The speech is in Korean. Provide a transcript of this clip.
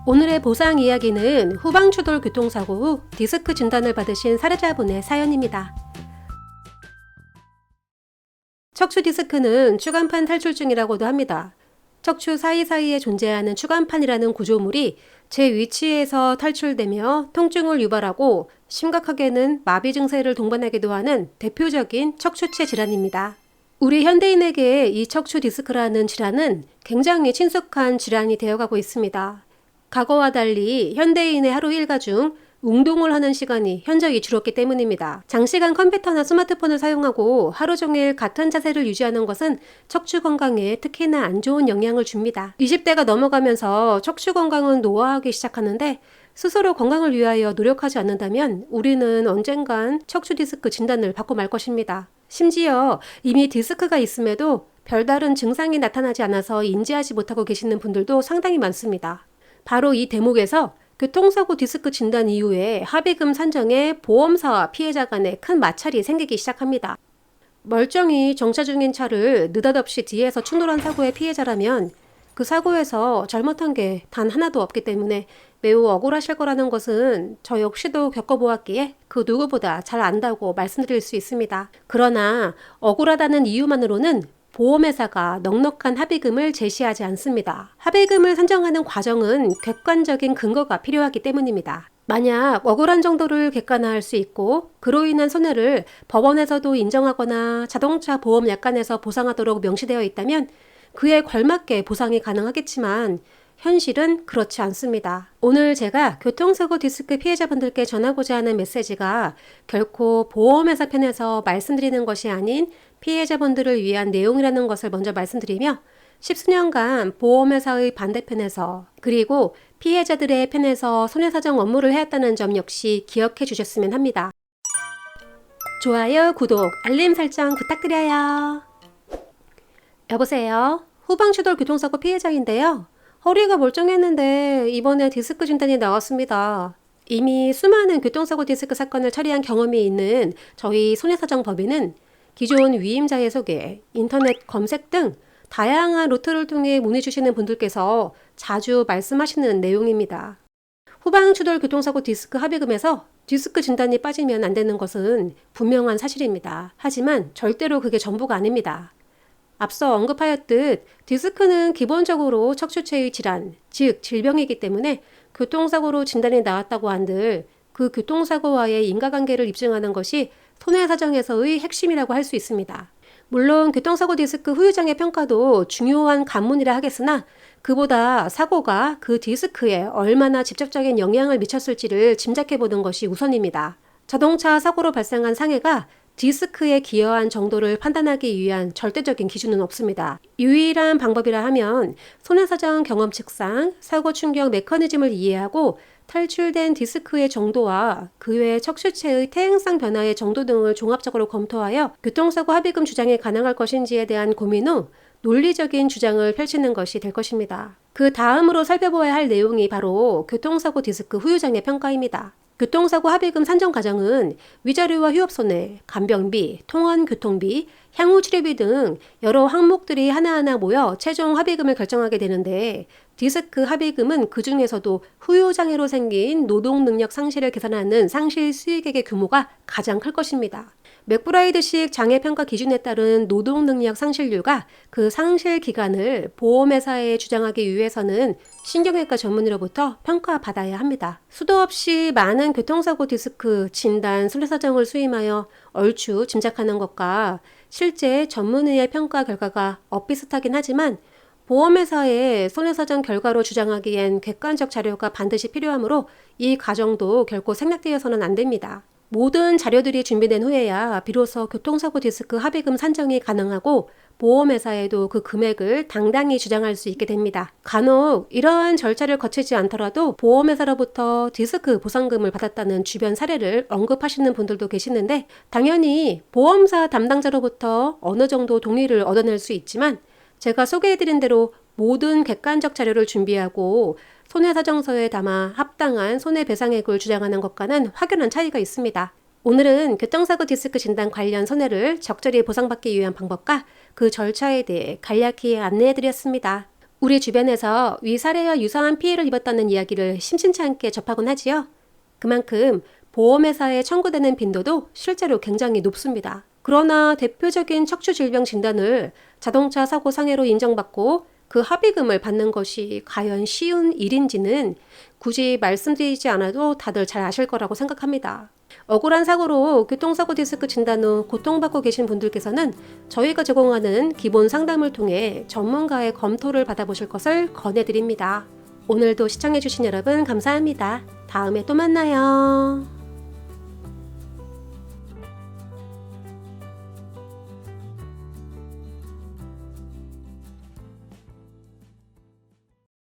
오늘의 보상 이야기는 후방추돌 교통사고 후 디스크 진단을 받으신 사례자분의 사연입니다. 척추 디스크는 추간판 탈출증이라고도 합니다. 척추 사이사이에 존재하는 추간판이라는 구조물이 제 위치에서 탈출되며 통증을 유발하고 심각하게는 마비 증세를 동반하기도 하는 대표적인 척추체 질환입니다. 우리 현대인에게 이 척추 디스크라는 질환은 굉장히 친숙한 질환이 되어가고 있습니다. 과거와 달리 현대인의 하루 일과 중 운동을 하는 시간이 현저히 줄었기 때문입니다. 장시간 컴퓨터나 스마트폰을 사용하고 하루 종일 같은 자세를 유지하는 것은 척추 건강에 특히나 안 좋은 영향을 줍니다. 20대가 넘어가면서 척추 건강은 노화하기 시작하는데 스스로 건강을 위하여 노력하지 않는다면 우리는 언젠간 척추 디스크 진단을 받고 말 것입니다. 심지어 이미 디스크가 있음에도 별다른 증상이 나타나지 않아서 인지하지 못하고 계시는 분들도 상당히 많습니다. 바로 이 대목에서 교통사고 디스크 진단 이후에 합의금 산정에 보험사와 피해자 간에 큰 마찰이 생기기 시작합니다. 멀쩡히 정차 중인 차를 느닷없이 뒤에서 충돌한 사고의 피해자라면 그 사고에서 잘못한 게 단 하나도 없기 때문에 매우 억울하실 거라는 것은 저 역시도 겪어보았기에 그 누구보다 잘 안다고 말씀드릴 수 있습니다. 그러나 억울하다는 이유만으로는 보험회사가 넉넉한 합의금을 제시하지 않습니다. 합의금을 산정하는 과정은 객관적인 근거가 필요하기 때문입니다. 만약 억울한 정도를 객관화할 수 있고 그로 인한 손해를 법원에서도 인정하거나 자동차 보험 약관에서 보상하도록 명시되어 있다면 그에 걸맞게 보상이 가능하겠지만 현실은 그렇지 않습니다. 오늘 제가 교통사고 디스크 피해자분들께 전하고자 하는 메시지가 결코 보험회사 편에서 말씀드리는 것이 아닌 피해자분들을 위한 내용이라는 것을 먼저 말씀드리며 10수년간 보험회사의 반대편에서 그리고 피해자들의 편에서 손해사정 업무를 해왔다는 점 역시 기억해 주셨으면 합니다. 좋아요, 구독, 알림 설정 부탁드려요. 여보세요. 후방추돌 교통사고 피해자인데요. 허리가 멀쩡했는데 이번에 디스크 진단이 나왔습니다. 이미 수많은 교통사고 디스크 사건을 처리한 경험이 있는 저희 손해사정법인은 기존 위임자의 소개, 인터넷 검색 등 다양한 루트를 통해 문의 주시는 분들께서 자주 말씀하시는 내용입니다. 후방추돌 교통사고 디스크 합의금에서 디스크 진단이 빠지면 안 되는 것은 분명한 사실입니다. 하지만 절대로 그게 전부가 아닙니다. 앞서 언급하였듯 디스크는 기본적으로 척추체의 질환, 즉 질병이기 때문에 교통사고로 진단이 나왔다고 한들 그 교통사고와의 인과관계를 입증하는 것이 손해사정에서의 핵심이라고 할 수 있습니다. 물론 교통사고 디스크 후유장애 평가도 중요한 관문이라 하겠으나 그보다 사고가 그 디스크에 얼마나 직접적인 영향을 미쳤을지를 짐작해보는 것이 우선입니다. 자동차 사고로 발생한 상해가 디스크에 기여한 정도를 판단하기 위한 절대적인 기준은 없습니다. 유일한 방법이라 하면 손해사정 경험 측상 사고 충격 메커니즘을 이해하고 탈출된 디스크의 정도와 그 외 척추체의 퇴행성 변화의 정도 등을 종합적으로 검토하여 교통사고 합의금 주장이 가능할 것인지에 대한 고민 후 논리적인 주장을 펼치는 것이 될 것입니다. 그 다음으로 살펴보아야 할 내용이 바로 교통사고 디스크 후유장애 평가입니다. 교통사고 합의금 산정 과정은 위자료와 휴업손해, 간병비, 통원교통비, 향후치료비 등 여러 항목들이 하나하나 모여 최종 합의금을 결정하게 되는데 디스크 합의금은 그 중에서도 후유장애로 생긴 노동능력 상실을 계산하는 상실 수익액의 규모가 가장 클 것입니다. 맥브라이드식 장애평가 기준에 따른 노동능력 상실률과 그 상실 기간을 보험회사에 주장하기 위해서는 신경외과 전문의로부터 평가받아야 합니다. 수도 없이 많은 교통사고 디스크 진단 손해사정을 수임하여 얼추 짐작하는 것과 실제 전문의의 평가 결과가 엇비슷하긴 하지만 보험회사의 손해사정 결과로 주장하기엔 객관적 자료가 반드시 필요하므로 이 과정도 결코 생략되어서는 안 됩니다. 모든 자료들이 준비된 후에야 비로소 교통사고 디스크 합의금 산정이 가능하고 보험회사에도 그 금액을 당당히 주장할 수 있게 됩니다. 간혹 이러한 절차를 거치지 않더라도 보험회사로부터 디스크 보상금을 받았다는 주변 사례를 언급하시는 분들도 계시는데 당연히 보험사 담당자로부터 어느 정도 동의를 얻어낼 수 있지만 제가 소개해드린 대로 모든 객관적 자료를 준비하고 손해사정서에 담아 합당한 손해배상액을 주장하는 것과는 확연한 차이가 있습니다. 오늘은 교통사고 디스크 진단 관련 손해를 적절히 보상받기 위한 방법과 그 절차에 대해 간략히 안내해드렸습니다. 우리 주변에서 위 사례와 유사한 피해를 입었다는 이야기를 심심치 않게 접하곤 하지요. 그만큼 보험회사에 청구되는 빈도도 실제로 굉장히 높습니다. 그러나 대표적인 척추 질병 진단을 자동차 사고 상해로 인정받고 그 합의금을 받는 것이 과연 쉬운 일인지는 굳이 말씀드리지 않아도 다들 잘 아실 거라고 생각합니다. 억울한 사고로 교통사고 디스크 진단 후 고통받고 계신 분들께서는 저희가 제공하는 기본 상담을 통해 전문가의 검토를 받아보실 것을 권해드립니다. 오늘도 시청해주신 여러분 감사합니다. 다음에 또 만나요.